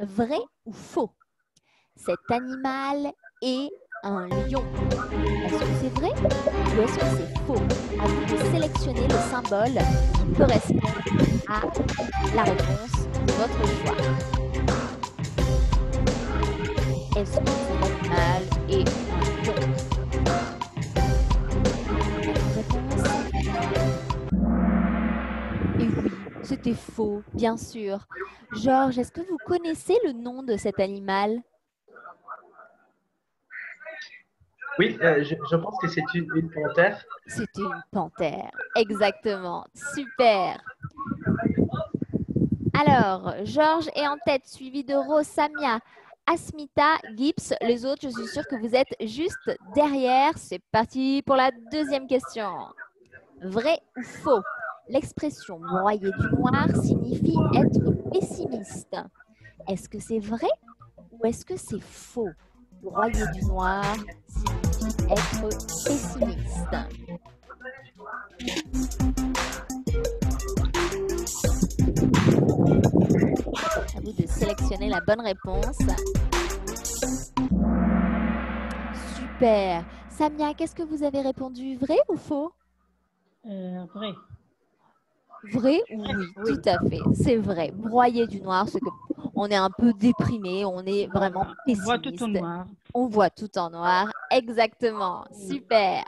Vrai ou faux? Cet animal est un lion. Est-ce que c'est vrai ou est-ce que c'est faux? À vous de sélectionner le symbole qui correspond à la réponse de votre choix. Est-ce que cet animal est un lion? Réponse. Et oui, c'était faux, bien sûr. Georges, est-ce que vous connaissez le nom de cet animal? Oui, je pense que c'est une panthère. C'était une panthère, exactement. Super. Alors, Georges est en tête, suivi de Rose, Samia, Asmita, Gibbs. Les autres, je suis sûre que vous êtes juste derrière. C'est parti pour la deuxième question. Vrai ou faux? L'expression broyer du noir signifie être pessimiste. Est-ce que c'est vrai ou est-ce que c'est faux? Broyer du noir signifie être pessimiste. À vous de sélectionner la bonne réponse. Super. Samia, qu'est-ce que vous avez répondu? Vrai ou faux? Vrai. Vrai? Oui, tout à fait. C'est vrai. Broyer du noir, c'est que on est un peu déprimé, on est vraiment On voit tout en pessimiste. noir. On voit tout en noir. Exactement. Super.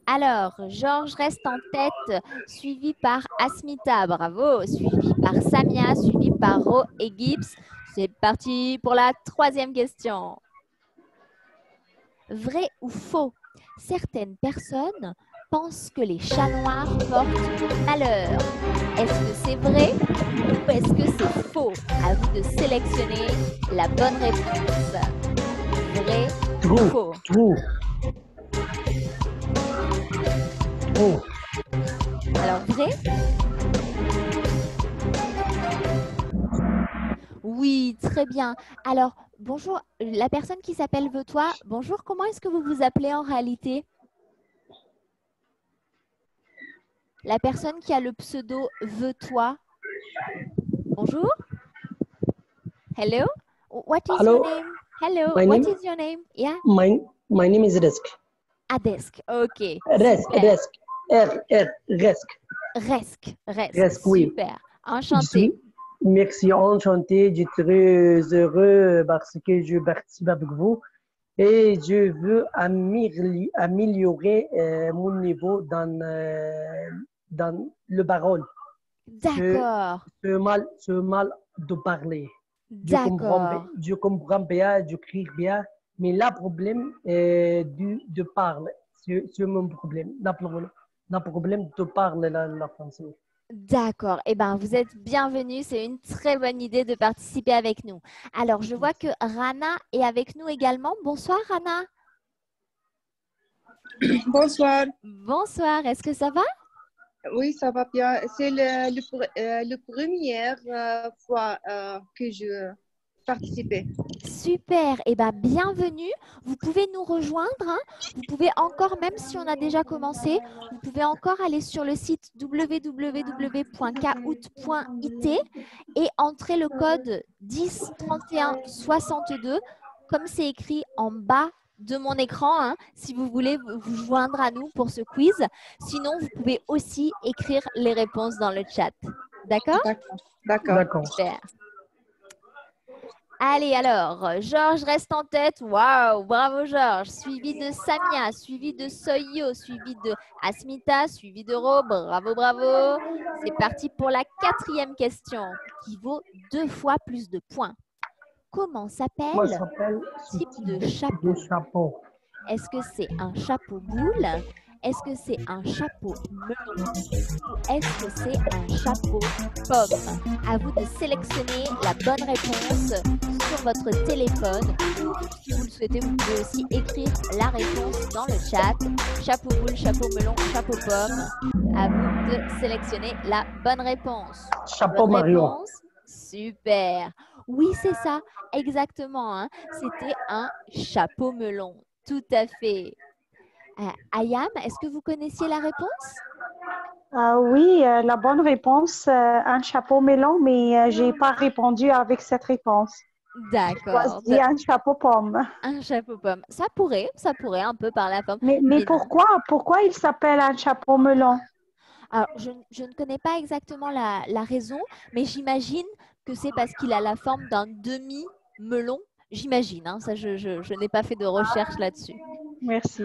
Alors, Georges reste en tête, suivi par Asmita, bravo, suivi par Samia, suivi par Ro et Gibbs. C'est parti pour la troisième question. Vrai ou faux? Certaines personnes pensent que les chats noirs portent malheur. Est-ce que c'est vrai ou est-ce que c'est faux? À vous de sélectionner la bonne réponse. Vrai ou faux? True. True. Alors, vrai? Oui, très bien. Alors, bonjour, la personne qui s'appelle Veux-toi, bonjour, comment est-ce que vous vous appelez en réalité? La personne qui a le pseudo Veux-toi. Bonjour. Hello. What is Hello. your name? Hello. My What name- is your name? Yeah. My name is Resk. Adesk. Ok. Resk. Super. Resk. Resk. Resk. Resk. Resk, oui. Super. Je Enchanté. suis, merci, enchanté. Je suis très heureux parce que je participe avec vous et je veux améliorer mon niveau dans le parole. D'accord. Ce mal de parler. D'accord. Je comprends bien, j'écris bien, mais le problème est de parler. C'est mon problème. Le problème de parler la français. D'accord. Eh bien, vous êtes bienvenue. C'est une très bonne idée de participer avec nous. Alors, je vois que Rana est avec nous également. Bonsoir, Rana. Bonsoir. Bonsoir. Est-ce que ça va? Oui, ça va bien. C'est la première fois que je participais. Super. Eh bien, bienvenue. Vous pouvez nous rejoindre, hein. Vous pouvez encore, même si on a déjà commencé, vous pouvez encore aller sur le site www.kahoot.it et entrer le code 10 31 62, comme c'est écrit en bas de mon écran, hein, si vous voulez vous joindre à nous pour ce quiz. Sinon, vous pouvez aussi écrire les réponses dans le chat. D'accord? D'accord. Super. Allez, alors, Georges reste en tête. Waouh, bravo Georges. Suivi de Samia, suivi de Soyo, suivi de Asmita, suivi de Ro. Bravo, bravo. C'est parti pour la quatrième question qui vaut 2 fois plus de points. Comment Moi, s'appelle ça s'appelle ce type de chapeau? Est-ce que c'est un chapeau boule? Est-ce que c'est un chapeau melon? Ou est-ce que c'est un chapeau pomme? À vous de sélectionner la bonne réponse sur votre téléphone ou si vous le souhaitez, vous pouvez aussi écrire la réponse dans le chat. Chapeau boule, chapeau melon, chapeau pomme. À vous de sélectionner la bonne réponse. Chapeau Bonne Mario. réponse? Super. Oui, c'est ça, exactement, hein. C'était un chapeau melon. Tout à fait. Ayam, est-ce que vous connaissiez la réponse? Oui, la bonne réponse, un chapeau melon, mais j'ai pas répondu avec cette réponse. D'accord. Voici un chapeau pomme. Un chapeau pomme. Ça pourrait un peu par la forme. Mais Mais non. pourquoi il s'appelle un chapeau melon? Alors, je ne connais pas exactement la raison, mais j'imagine que c'est parce qu'il a la forme d'un demi-melon. J'imagine, hein, ça, je n'ai pas fait de recherche là-dessus. Merci.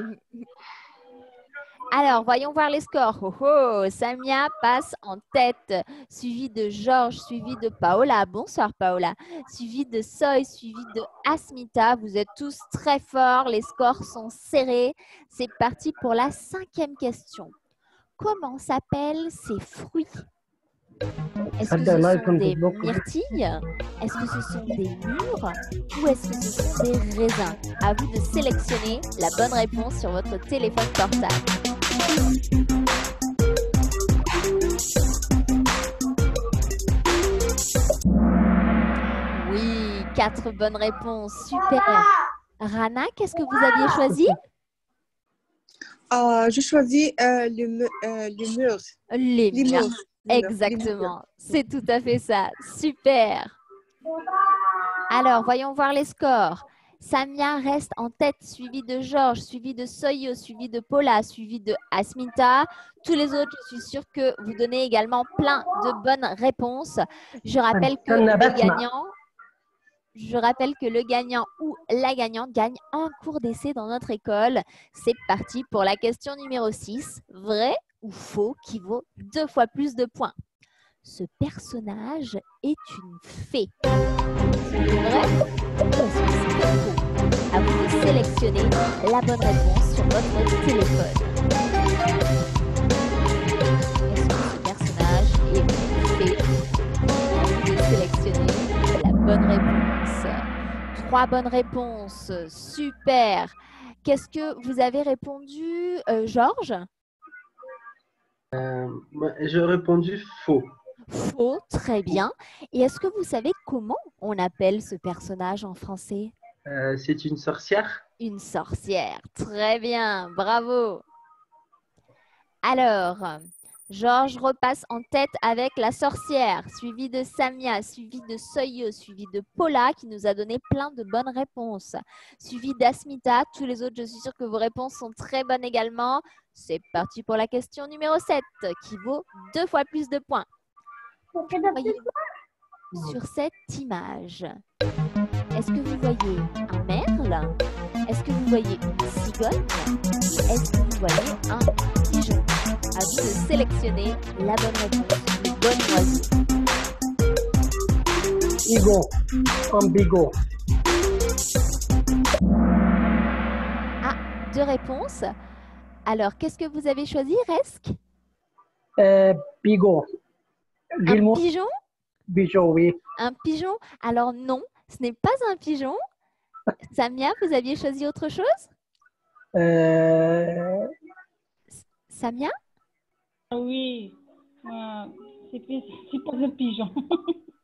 Alors, voyons voir les scores. Oh, oh, Samia passe en tête, suivi de Georges, suivi de Paola. Bonsoir Paola. Suivi de Soy, suivi de Asmita. Vous êtes tous très forts, les scores sont serrés. C'est parti pour la 5e question. Comment s'appellent ces fruits? Est-ce que ce sont des myrtilles? Est-ce que ce sont des mûres? Ou est-ce que ce sont des raisins? À vous de sélectionner la bonne réponse sur votre téléphone portable. Oui, 4 bonnes réponses. Super. Rana, qu'est-ce que vous aviez choisi? Je choisis le mur. Les mûres. murs. Exactement. C'est tout à fait ça. Super. Alors, voyons voir les scores. Samia reste en tête, suivi de Georges, suivi de Soyo, suivi de Paula, suivi de Asmita. Tous les autres, je suis sûre que vous donnez également plein de bonnes réponses. Je rappelle que le gagnant ou la gagnante gagne un cours d'essai dans notre école. C'est parti pour la question numéro 6. Vrai ou faux qui vaut 2 fois plus de points? Ce personnage est une fée. Est-ce que c'est vrai ou est-ce que c'est faux? À vous de sélectionner la bonne réponse sur votre téléphone. Est-ce que ce personnage est une fée? À vous de sélectionner la bonne réponse. 3 bonnes réponses. Super. Qu'est-ce que vous avez répondu, Georges? J'ai répondu faux. Faux, très bien. Et est-ce que vous savez comment on appelle ce personnage en français? C'est une sorcière? Une sorcière. Très bien, bravo. Alors, Georges repasse en tête avec la sorcière, suivi de Samia, suivi de Soyo, suivi de Paula qui nous a donné plein de bonnes réponses, suivi d'Asmita. Tous les autres, je suis sûre que vos réponses sont très bonnes également. C'est parti pour la question numéro 7 qui vaut 2 fois plus de points. Voyez sur cette image, est-ce que vous voyez un merle? Est-ce que vous voyez une cigogne? Est-ce que vous voyez un pigeon? À vous de sélectionner la bonne réponse, le bon oiseau. Bigot. Un bigot. Ah, 2 réponses. Alors, qu'est-ce que vous avez choisi, Resk? Bigot. Un pigeon? Bigot, oui. Un pigeon? Alors non, ce n'est pas un pigeon. Samia, vous aviez choisi autre chose? Samia? Oui, c'est pas un pigeon.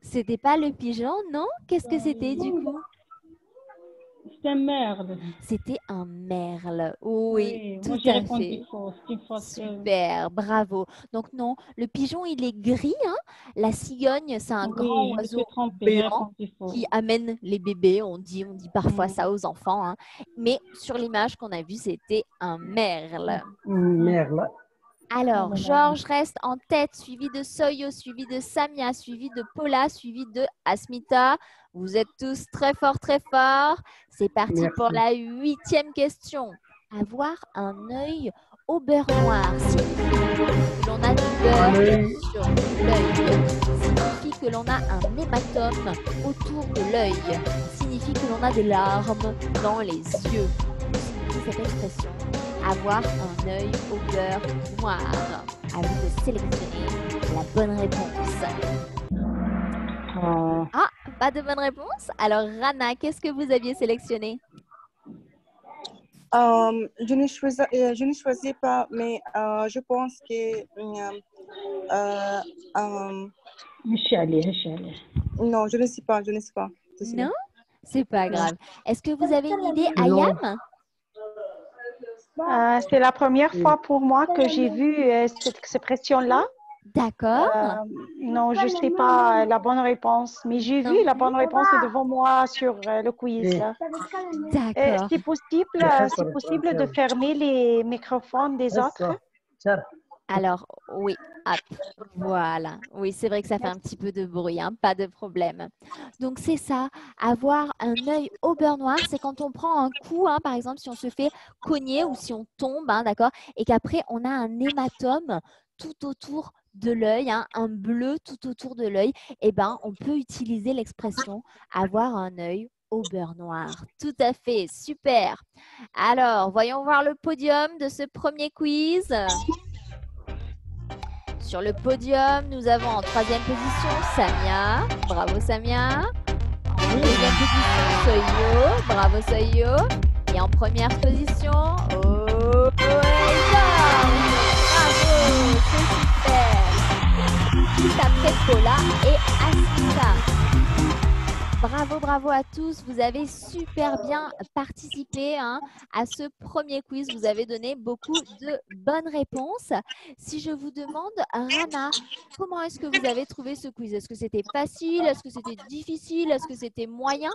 C'était pas le pigeon, non? Qu'est-ce que c'était du coup? C'est un merle. C'était un merle. Oui, tout moi j'ai à répondu fait. faux. C'est une fausse. Super, bravo. Donc non, le pigeon, il est gris, hein. La cigogne, c'est un grand Oui, je me suis oiseau trompée, j'ai béant répondu faux. qui amène les bébés. On dit parfois ça aux enfants, hein. Mais sur l'image qu'on a vue, c'était un merle. Merle. Alors, Georges reste en tête, suivi de Soyo, suivi de Samia, suivi de Paula, suivi de Asmita. Vous êtes tous très forts, très forts. C'est parti Merci. pour la 8e question. Avoir un œil au beurre noir signifie que l'on a du beurre sur l'œil. Signifie que l'on a un hématome autour de l'œil. Signifie que l'on a des larmes dans les yeux. Signifie cette expression. Avoir un œil au beurre noir. À vous de sélectionner la bonne réponse. Ah, pas de bonne réponse? Alors, Rana, qu'est-ce que vous aviez sélectionné? Je ne choisis pas, mais je pense que Michel. non, je ne sais pas. Désolée. Non? C'est pas grave. Est-ce que vous avez une idée, Ayam? C'est la première fois pour moi que j'ai vu cette expression-là. D'accord. Non, je ne sais pas la bonne réponse, mais j'ai vu la bonne réponse est devant moi sur le quiz. Oui. Là. D'accord. C'est possible de fermer les microphones des autres? شرح. Alors, oui, hop, voilà. Oui, c'est vrai que ça fait un petit peu de bruit, hein, pas de problème. Donc, c'est ça, avoir un œil au beurre noir, c'est quand on prend un coup, hein, par exemple, si on se fait cogner ou si on tombe, hein, d'accord, et qu'après, on a un hématome tout autour de l'œil, hein, un bleu tout autour de l'œil, eh ben, on peut utiliser l'expression avoir un œil au beurre noir. Tout à fait, super. Alors, voyons voir le podium de ce premier quiz. Sur le podium, nous avons en troisième position Samia. Bravo Samia. En deuxième position Soyo. Bravo Soyo. Et en première position, Elsa. Bravo, c'est super. Juste après Paula et Asita. Bravo, bravo à tous. Vous avez super bien participé, hein, à ce premier quiz. Vous avez donné beaucoup de bonnes réponses. Si je vous demande, Rana, comment est-ce que vous avez trouvé ce quiz? Est-ce que c'était facile? Est-ce que c'était difficile? Est-ce que c'était moyen?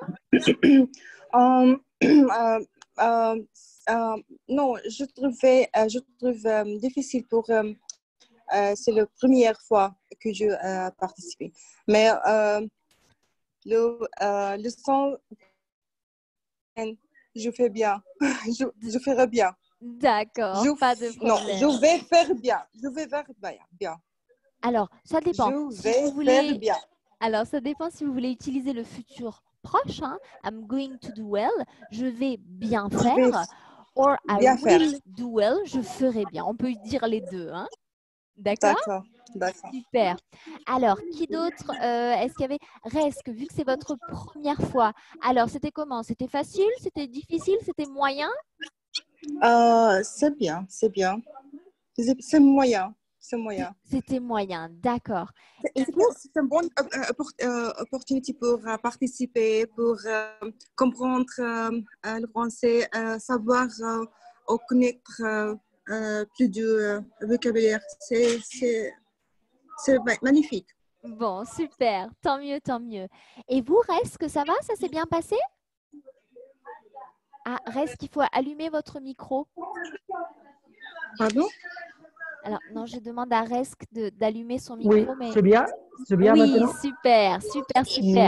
Non, je trouve difficile pour. C'est la première fois que je participe. Mais le son, je fais bien. je ferai bien. D'accord, pas de problème. Non, je vais faire bien. Je vais faire bien. Alors, ça dépend. Je vais faire bien. Alors, ça dépend si vous voulez utiliser le futur proche. Hein. I'm going to do well. Je vais bien faire. Or I will do well. Je ferai bien. On peut dire les deux. Hein. D'accord? D'accord. Super. Alors, qui d'autre? Est-ce qu'il y avait Resk, vu que c'est votre première fois. Alors, c'était comment? C'était facile? C'était difficile? C'était moyen? C'est bien. C'est moyen. C'était moyen, d'accord. C'est une bonne opportunité pour participer, pour comprendre le français, savoir connaître plus de vocabulaire. C'est magnifique. Bon, super. Tant mieux, tant mieux. Et vous, Resk, ça va? Ça s'est bien passé? Ah, Resk, il faut allumer votre micro. Pardon? Alors, non, je demande à Resk d'allumer son micro. Oui, mais... c'est bien. C'est bien oui, maintenant. super. Merci.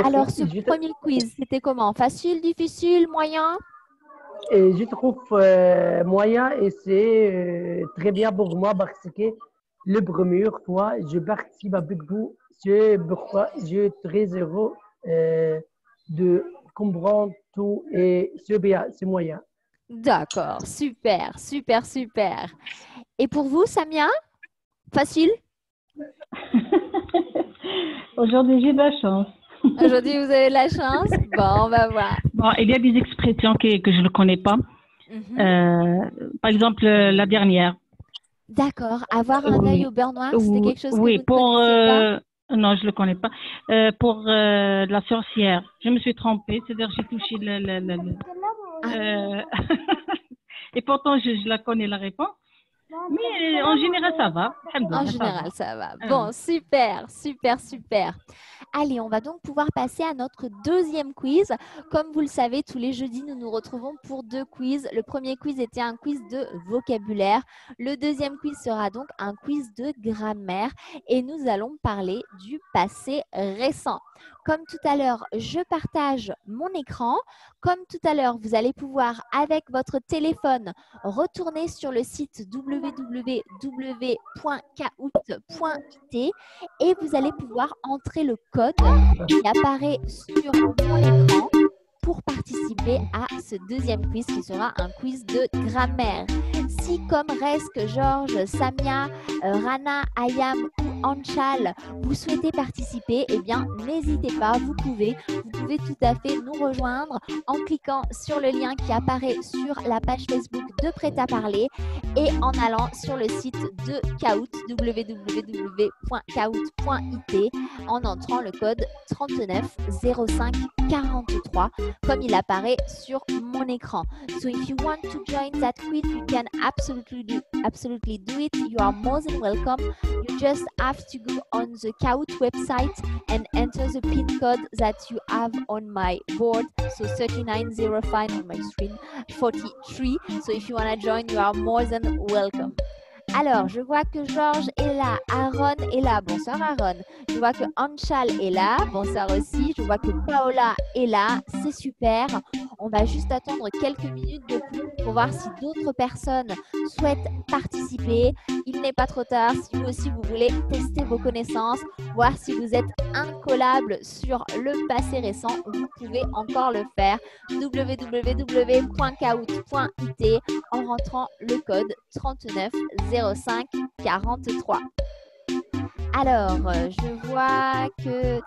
Alors, ce premier quiz, c'était comment? Facile, difficile, moyen? Et je trouve moyen et c'est très bien pour moi parce que le première fois, je participe avec vous. C'est pourquoi je suis très heureux de comprendre tout et c'est bien, c'est moyen. D'accord, super. Et pour vous, Samia? Facile? Aujourd'hui, j'ai de la chance. Aujourd'hui, vous avez de la chance? Bon, on va voir. Bon, il y a des expressions que je ne connais pas. Par exemple, la dernière. D'accord. Avoir un œil au beurre noir, c'était quelque chose que vous ne pour, connaissiez pas? Non, je ne le connais pas. Pour la sorcière, je me suis trompée. C'est-à-dire j'ai touché et pourtant, je la connais la réponse. Mais en général, ça va. En général, ça va. Bon, super. Allez, on va donc pouvoir passer à notre deuxième quiz. Comme vous le savez, tous les jeudis, nous nous retrouvons pour 2 quiz. Le premier quiz était un quiz de vocabulaire. Le deuxième quiz sera donc un quiz de grammaire. Et nous allons parler du passé récent. Comme tout à l'heure, je partage mon écran. Comme tout à l'heure, vous allez pouvoir, avec votre téléphone, retourner sur le site www.kahoot.it et vous allez pouvoir entrer le code qui apparaît sur mon écran pour participer à ce deuxième quiz qui sera un quiz de grammaire. Si comme Resk, Georges, Samia, Rana, Ayam ou Anchal, vous souhaitez participer, eh bien, n'hésitez pas, vous pouvez tout à fait nous rejoindre en cliquant sur le lien qui apparaît sur la page Facebook de Prêt à parler et en allant sur le site de Kahoot, www.kahoot.it, en entrant le code 390543 comme il apparaît sur mon écran. So if you want to join that quiz, you can absolutely do it. You are more than welcome. You just have to go on the Kahoot website and enter the PIN code that you have on my board. So 3905 on my screen, 43. So if you want to join, you are more than welcome. Alors, je vois que Georges est là, Aaron est là. Bonsoir Aaron. Je vois que Anchal est là. Bonsoir aussi. Je vois que Paola est là. C'est super. On va juste attendre quelques minutes de plus pour voir si d'autres personnes souhaitent participer. Il n'est pas trop tard. Si vous aussi vous voulez tester vos connaissances, voir si vous êtes incollable sur le passé récent, vous pouvez encore le faire. www.kahoot.it en rentrant le code 390543. Alors, je vois que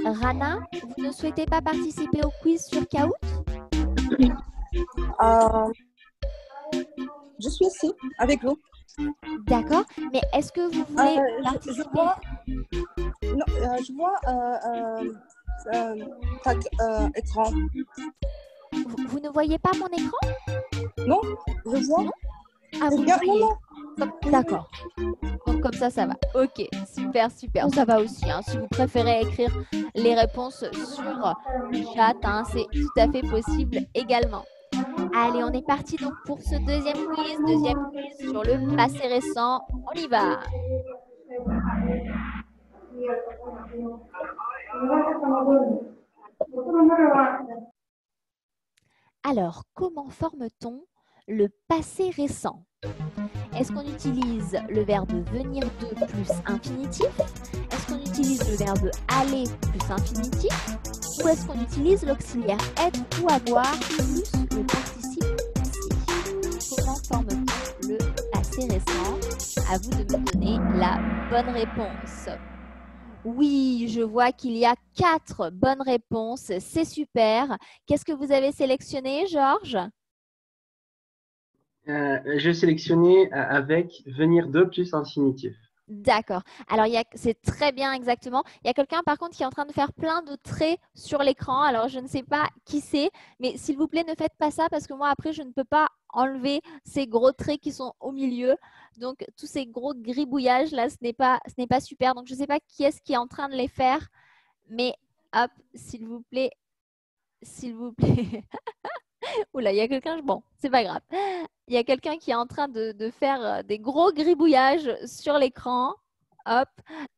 Rana, vous ne souhaitez pas participer au quiz sur Kahoot? Je suis ici avec vous. D'accord, mais est-ce que vous voulez participer? Je vois écran. Vous ne voyez pas mon écran? Non, je vois. Non? Ah, vous bien, voyez. non. D'accord. Donc comme ça va. Ok, super, super. Ça va aussi. Hein. Si vous préférez écrire les réponses sur le chat, hein, c'est tout à fait possible également. Allez, on est parti donc pour ce deuxième quiz sur le passé récent. On y va. Alors, comment forme-t-on le passé récent? Est-ce qu'on utilise le verbe venir de plus infinitif? Est-ce qu'on utilise le verbe aller plus infinitif? Ou est-ce qu'on utilise l'auxiliaire être ou avoir plus le participe passé? Comment forme-t-on le passé récent? À vous de me donner la bonne réponse. Oui, je vois qu'il y a 4 bonnes réponses. C'est super. Qu'est-ce que vous avez sélectionné, Georges? J'ai sélectionné avec venir de plus infinitif. D'accord. Alors, c'est très bien exactement. Il y a quelqu'un, par contre, qui est en train de faire plein de traits sur l'écran. Alors, je ne sais pas qui c'est, mais s'il vous plaît, ne faites pas ça parce que moi, après, je ne peux pas enlever ces gros traits qui sont au milieu. Donc, tous ces gros gribouillages, là, ce n'est pas super. Donc, je ne sais pas qui est-ce qui est en train de les faire, mais hop, s'il vous plaît. S'il vous plaît. Oula, il y a quelqu'un, bon, c'est pas grave. Il y a quelqu'un qui est en train de faire des gros gribouillages sur l'écran. Hop,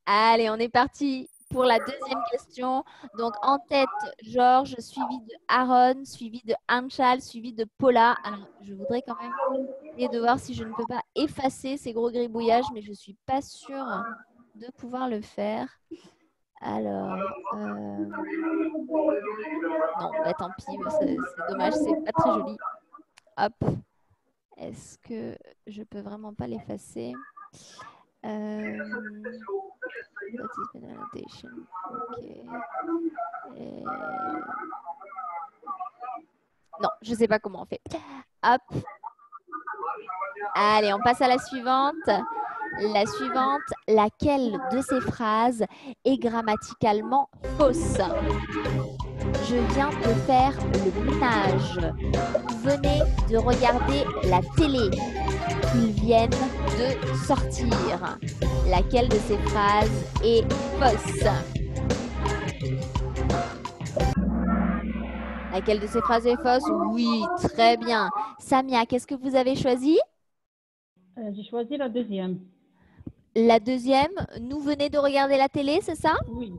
allez, on est parti pour la deuxième question. Donc, en tête, Georges, suivi de Aaron, suivi de Anchal, suivi de Paula. Alors, je voudrais quand même essayer de voir si je ne peux pas effacer ces gros gribouillages, mais je ne suis pas sûre de pouvoir le faire. Alors, non, bah, tant pis, c'est dommage, c'est pas très joli. Hop, est-ce que je peux vraiment pas l'effacer? Okay. Non, je sais pas comment on fait. Hop. Allez, on passe à la suivante. La suivante, laquelle de ces phrases est grammaticalement fausse? Je viens de faire le ménage. Venez de regarder la télé. Ils viennent de sortir. Laquelle de ces phrases est fausse? Laquelle de ces phrases est fausse? Oui, très bien. Samia, qu'est-ce que vous avez choisi? J'ai choisi la deuxième. La deuxième, nous venez de regarder la télé, c'est ça? Oui.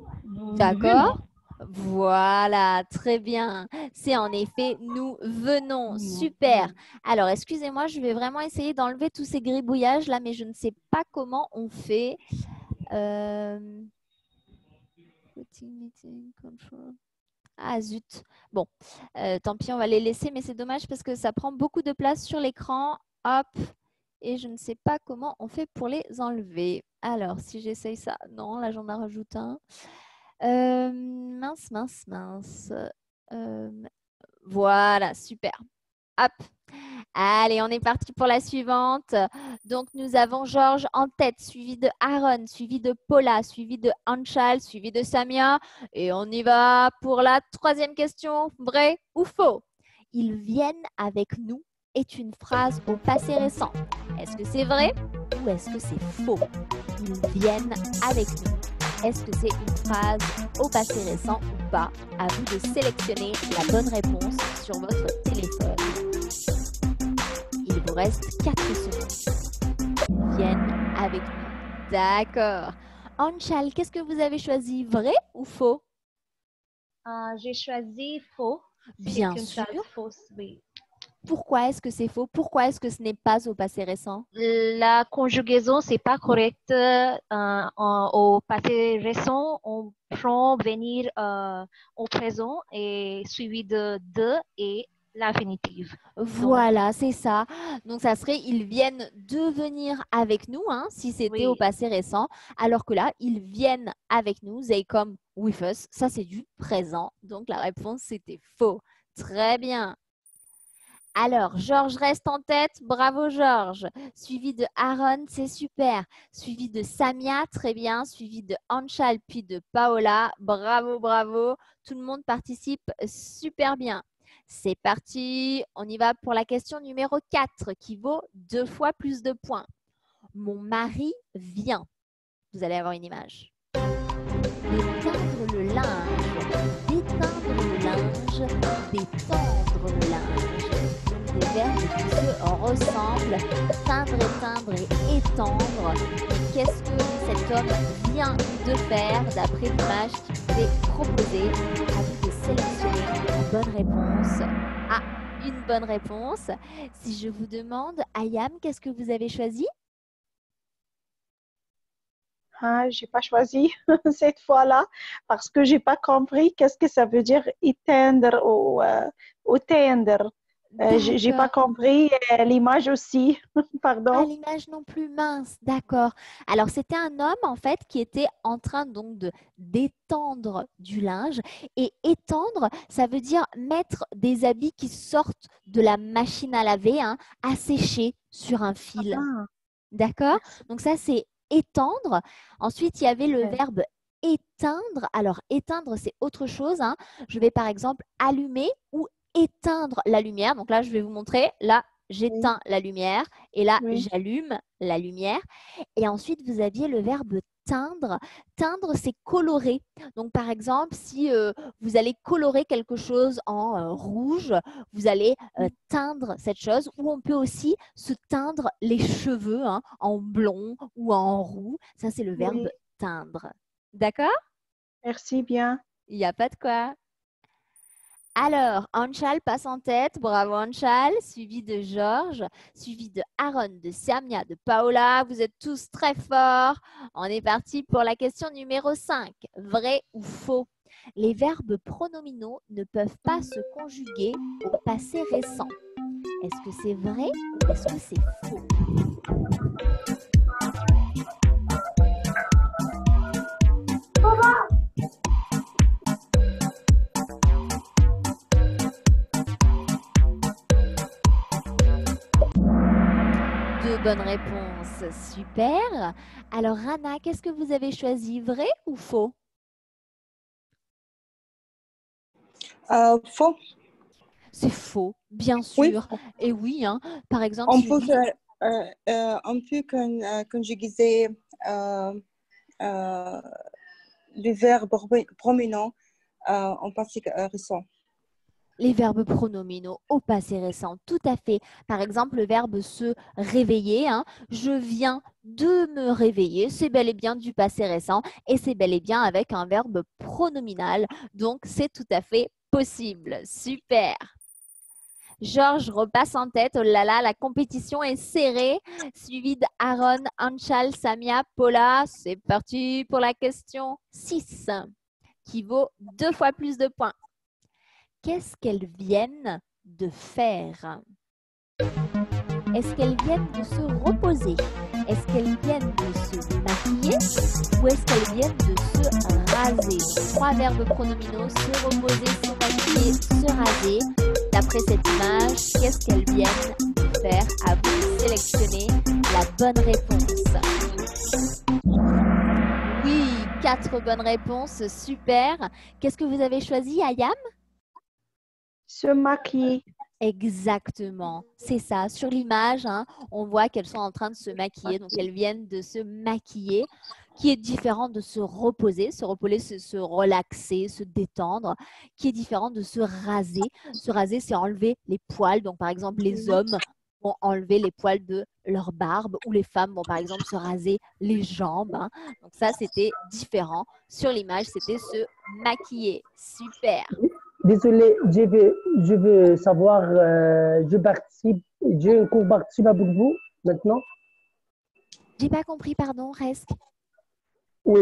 D'accord. Voilà, très bien. C'est en effet, nous venons. Super. Alors, excusez-moi, je vais vraiment essayer d'enlever tous ces gribouillages là, mais je ne sais pas comment on fait. Ah zut. Bon, tant pis, on va les laisser, mais c'est dommage parce que ça prend beaucoup de place sur l'écran. Hop. et je ne sais pas comment on fait pour les enlever. Alors, si j'essaye ça, non, là j'en ai rajouté un. Mince. Voilà, super. Hop. Allez, on est parti pour la suivante. Donc, nous avons Georges en tête, suivi de Aaron, suivi de Paula, suivi de Anchal, suivi de Samia. Et on y va pour la troisième question. Vrai ou faux? Ils viennent avec nous est une phrase au passé récent. Est-ce que c'est vrai ou est-ce que c'est faux? Ils viennent avec nous. Est-ce que c'est une phrase au passé récent ou pas? À vous de sélectionner la bonne réponse sur votre téléphone. Il vous reste 4 secondes. Ils viennent avec nous. D'accord. Anchal, qu'est-ce que vous avez choisi? Vrai ou faux? J'ai choisi faux. Bien C'est une sûr. phrase fausse, oui. Pourquoi est-ce que c'est faux? Pourquoi est-ce que ce n'est pas au passé récent? La conjugaison, c'est pas correct. Au passé récent, on prend venir au présent et suivi de et l'infinitive. Voilà, c'est ça. Donc, ça serait ils viennent de venir avec nous, hein, si c'était au Oui. passé récent. Alors que là, ils viennent avec nous. They come with us. Ça, c'est du présent. Donc, la réponse, c'était faux. Très bien. Alors, Georges reste en tête. Bravo, Georges. Suivi de Aaron, c'est super. Suivi de Samia, très bien. Suivi de Anchal, puis de Paola. Bravo, bravo. Tout le monde participe super bien. C'est parti. On y va pour la question numéro 4 qui vaut 2 fois plus de points. Mon mari vient. Vous allez avoir une image. D'éteindre le linge. D'éteindre le linge. D'étendre le linge. Des verbes qui se ressemblent, teindre, éteindre et étendre. Et qu'est-ce que cet homme vient de faire d'après l'image qui vous est proposée? À vous de sélectionner la bonne réponse. Ah, une bonne réponse. Si je vous demande, Ayam, qu'est-ce que vous avez choisi? J'ai pas choisi cette fois-là parce que j'ai pas compris qu'est-ce que ça veut dire éteindre ou teindre. J'ai pas compris l'image aussi. Pardon. Ah, l'image non plus, mince, d'accord. Alors, c'était un homme, en fait, qui était en train donc d'étendre du linge. Et étendre, ça veut dire mettre des habits qui sortent de la machine à laver, hein, à sécher sur un fil. Ah, D'accord? Donc, ça, c'est étendre. Ensuite, il y avait le ouais. verbe éteindre. Alors, éteindre, c'est autre chose, hein. Je vais, par exemple, allumer ou éteindre la lumière. Donc là, je vais vous montrer. Là, j'éteins la lumière et là, Oui. j'allume la lumière. Et ensuite, vous aviez le verbe teindre. Teindre, c'est colorer. Donc, par exemple, si vous allez colorer quelque chose en rouge, vous allez teindre cette chose. Ou on peut aussi se teindre les cheveux, hein, en blond ou en roux. Ça, c'est le verbe Oui. teindre. D'accord? Merci bien. Il n'y a pas de quoi. Alors, Anchal passe en tête. Bravo, Anchal. Suivi de Georges, suivi de Aaron, de Samia, de Paola. Vous êtes tous très forts. On est parti pour la question numéro 5. Vrai ou faux? Les verbes pronominaux ne peuvent pas se conjuguer au passé récent. Est-ce que c'est vrai ou est-ce que c'est faux? Deux bonnes réponses, super. Alors Rana, qu'est-ce que vous avez choisi, vrai ou faux? Faux. C'est faux, bien Oui. sûr. Et oui, hein, par exemple, On si je peut dis- faire, on peut conjuguer le verbe prominent en passé récent. les verbes pronominaux au passé récent, tout à fait. Par exemple, le verbe se réveiller, hein, je viens de me réveiller, c'est bel et bien du passé récent et c'est bel et bien avec un verbe pronominal. Donc, c'est tout à fait possible. Super. Georges repasse en tête. Oh là là, la compétition est serrée. Suivi d'Aaron, Anchal, Samia, Paula. C'est parti pour la question 6 qui vaut 2 fois plus de points. Qu'est-ce qu'elles viennent de faire? Est-ce qu'elles viennent de se reposer? Est-ce qu'elles viennent de se maquiller ou est-ce qu'elles viennent de se raser? Donc, 3 verbes pronominaux, se reposer, se maquiller, se raser. D'après cette image, qu'est-ce qu'elles viennent de faire? À vous de sélectionner la bonne réponse. Oui, 4 bonnes réponses, super. Qu'est-ce que vous avez choisi, Ayam? Se maquiller. Exactement, c'est ça. Sur l'image, hein, on voit qu'elles sont en train de se maquiller. Donc, elles viennent de se maquiller, qui est différent de se reposer. Se reposer, c'est se relaxer, se détendre, qui est différent de se raser. Se raser, c'est enlever les poils. Donc, par exemple, les hommes vont enlever les poils de leur barbe ou les femmes vont, par exemple, se raser les jambes. Hein. Donc, ça, c'était différent. Sur l'image, c'était se maquiller. Super. Désolé, je veux savoir, j'ai un cours participe avec vous maintenant. J'ai pas compris, pardon, reste. Oui,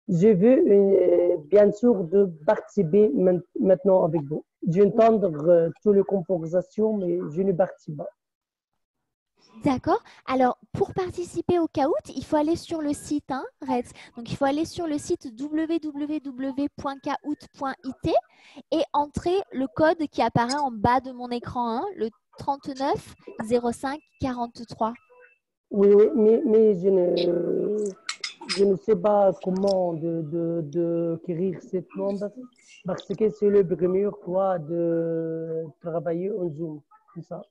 je veux bien sûr de participer maintenant avec vous. Je vais entendre toutes les conversations, mais je ne participe pas. D'accord. Alors, pour participer au Kahoot, il faut aller sur le site, hein, Reds. Donc, il faut aller sur le site www.kahoot.it et entrer le code qui apparaît en bas de mon écran, hein, le 39 05 43. Oui, mais je ne sais pas comment de écrire cette nombre parce que c'est le première fois de travailler en Zoom, comme ça.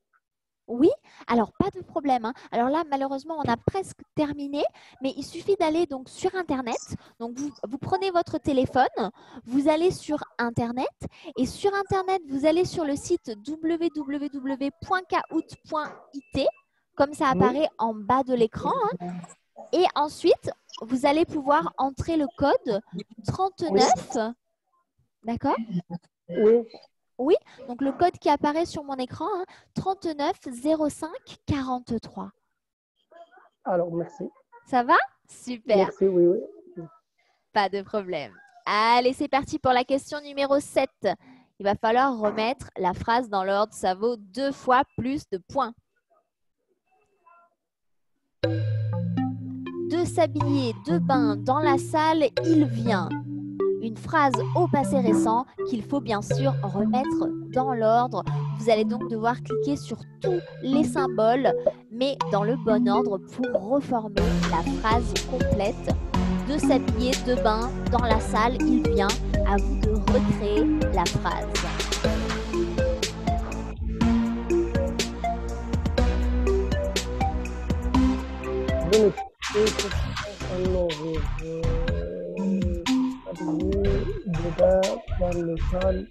Oui, alors pas de problème. Hein. Alors là, malheureusement, on a presque terminé, mais il suffit d'aller donc sur Internet. Donc, vous prenez votre téléphone, vous allez sur Internet et sur Internet, vous allez sur le site www.kahoot.it, comme ça apparaît en bas de l'écran. Hein. Et ensuite, vous allez pouvoir entrer le code 39. D'accord? Oui. Oui, donc le code qui apparaît sur mon écran, hein, 39 05 43. Alors, merci. Ça va? Super. Merci, oui. Pas de problème. Allez, c'est parti pour la question numéro 7. Il va falloir remettre la phrase dans l'ordre. Ça vaut 2 fois plus de points. De s'habiller, de bain, dans la salle, il vient. Une phrase au passé récent qu'il faut bien sûr remettre dans l'ordre. Vous allez donc devoir cliquer sur tous les symboles, mais dans le bon ordre pour reformer la phrase complète. De s'habiller, de bain, dans la salle, il vient. À vous de recréer la phrase. Dans le salle.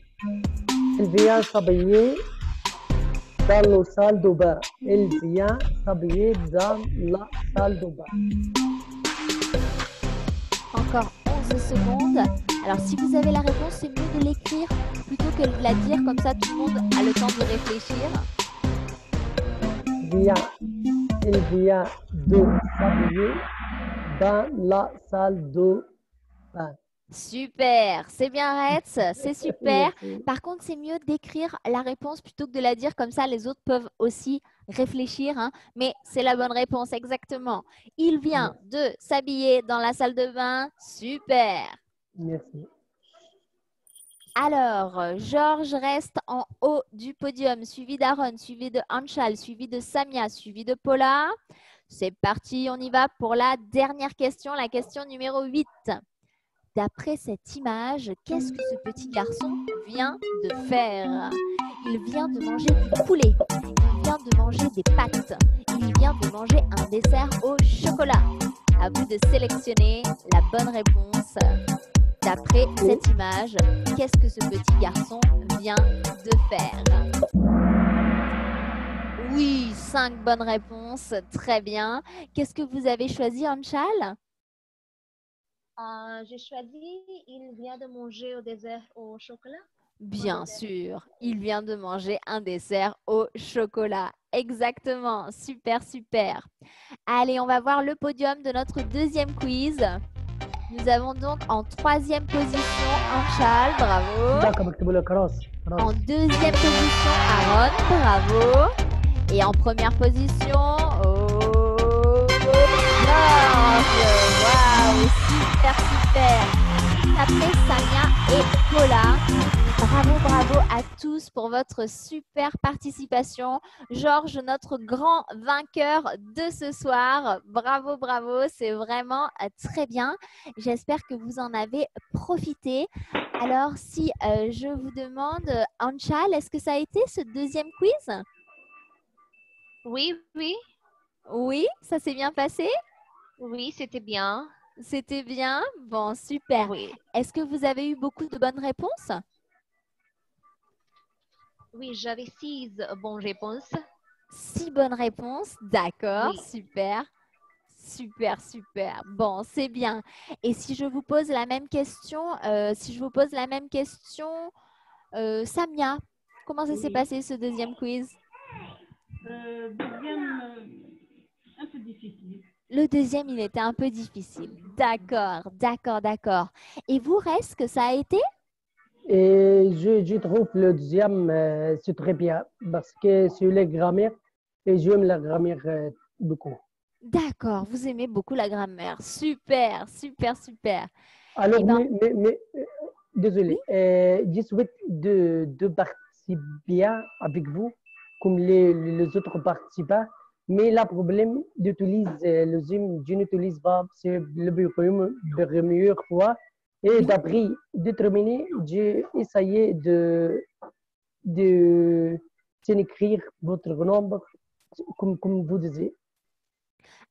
Elle vient s'habiller dans la salle de bain. Elle vient s'habiller dans la salle de bain. Encore 11 secondes. Alors, si vous avez la réponse, c'est mieux de l'écrire plutôt que de la dire. Comme ça, tout le monde a le temps de réfléchir. Elle vient de s'habiller dans la salle de bain. Super, c'est bien Reds, c'est super. Par contre, c'est mieux d'écrire la réponse plutôt que de la dire, comme ça les autres peuvent aussi réfléchir. Hein. Mais c'est la bonne réponse, exactement. Il vient de s'habiller dans la salle de bain. Super. Merci. Alors, Georges reste en haut du podium, suivi d'Aaron, suivi de Anchal, suivi de Samia, suivi de Paula. C'est parti, on y va pour la dernière question, la question numéro 8. D'après cette image, qu'est-ce que ce petit garçon vient de faire? Il vient de manger du poulet, il vient de manger des pâtes, il vient de manger un dessert au chocolat. À vous de sélectionner la bonne réponse. D'après cette image, qu'est-ce que ce petit garçon vient de faire? Oui, 5 bonnes réponses, très bien. Qu'est-ce que vous avez choisi, Anchal? J'ai choisi, il vient de manger au dessert au chocolat. Bien sûr, il vient de manger un dessert au chocolat. Exactement, super, super. Allez, on va voir le podium de notre deuxième quiz. Nous avons donc en 3e position Anchal, bravo. En 2e position Aaron, bravo. Et en première position, Georges. Waouh, super, super. Après Samia et Paula. Bravo, bravo à tous pour votre super participation. Georges, notre grand vainqueur de ce soir. Bravo, bravo, c'est vraiment très bien. J'espère que vous en avez profité. Alors, si je vous demande, Anchal, est-ce que ça a été ce deuxième quiz? Oui, oui, Oui, ça s'est bien passé? oui, c'était bien. C'était bien? Bon, super. Oui, Est-ce que vous avez eu beaucoup de bonnes réponses? oui, j'avais 6 bonnes réponses. 6 bonnes réponses, d'accord, Oui. super. Super, super. Bon, c'est bien. Et si je vous pose la même question, Samia, comment ça s'est Oui. passé ce deuxième quiz? Deuxième, un peu difficile. Le deuxième, il était un peu difficile. D'accord, d'accord, d'accord. Et vous, reste que ça a été? Et je trouve le deuxième, c'est très bien parce que c'est la grammaire et j'aime la grammaire beaucoup. D'accord, vous aimez beaucoup la grammaire. Super, super, super. Alors, Eh ben, désolé, oui, je souhaite de participer bien avec vous comme les autres participants, mais le problème d'utiliser le Zoom, je n'utilise pas, c'est le première fois. Et oui. d'après déterminer, j'ai essayé de écrire votre nombre comme vous disiez.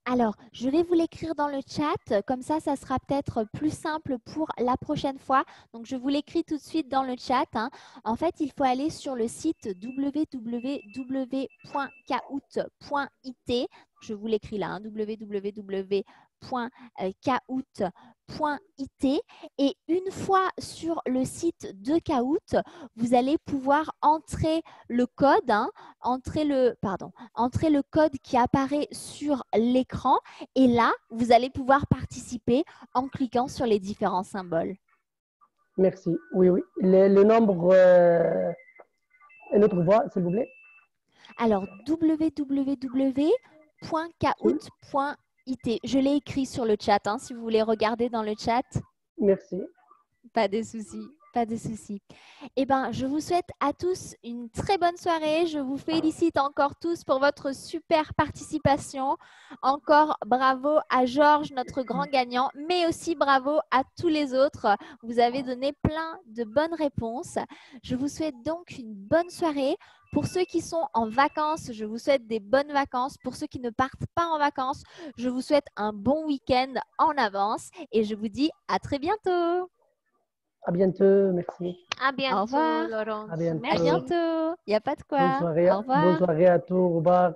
Alors, je vais vous l'écrire dans le chat, comme ça sera peut-être plus simple pour la prochaine fois. Donc, je vous l'écris tout de suite dans le chat, hein. En fait, il faut aller sur le site www.kahoot.it. Je vous l'écris là, hein, www.kahoot.it. Et une fois sur le site de Kahoot, vous allez pouvoir entrer le code, hein, entrer le code qui apparaît sur l'écran et là, vous allez pouvoir participer en cliquant sur les différents symboles. Merci. Oui, oui. Le nombre, une autre fois, s'il vous plaît. Alors, www.kahoot.it. Je l'ai écrit sur le chat, hein, si vous voulez regarder dans le chat. Merci. Pas de souci, pas de souci. Eh bien, je vous souhaite à tous une très bonne soirée. Je vous félicite encore tous pour votre super participation. Encore bravo à Georges, notre grand gagnant, mais aussi bravo à tous les autres. Vous avez donné plein de bonnes réponses. Je vous souhaite donc une bonne soirée. Pour ceux qui sont en vacances, je vous souhaite des bonnes vacances. Pour ceux qui ne partent pas en vacances, je vous souhaite un bon week-end en avance et je vous dis à très bientôt. À bientôt. Merci. À bientôt, revoir. Laurence. À bientôt. À Merci. bientôt. Il n'y a pas de quoi. Bonne soirée. Au revoir. Bonne soirée à tous. Au revoir.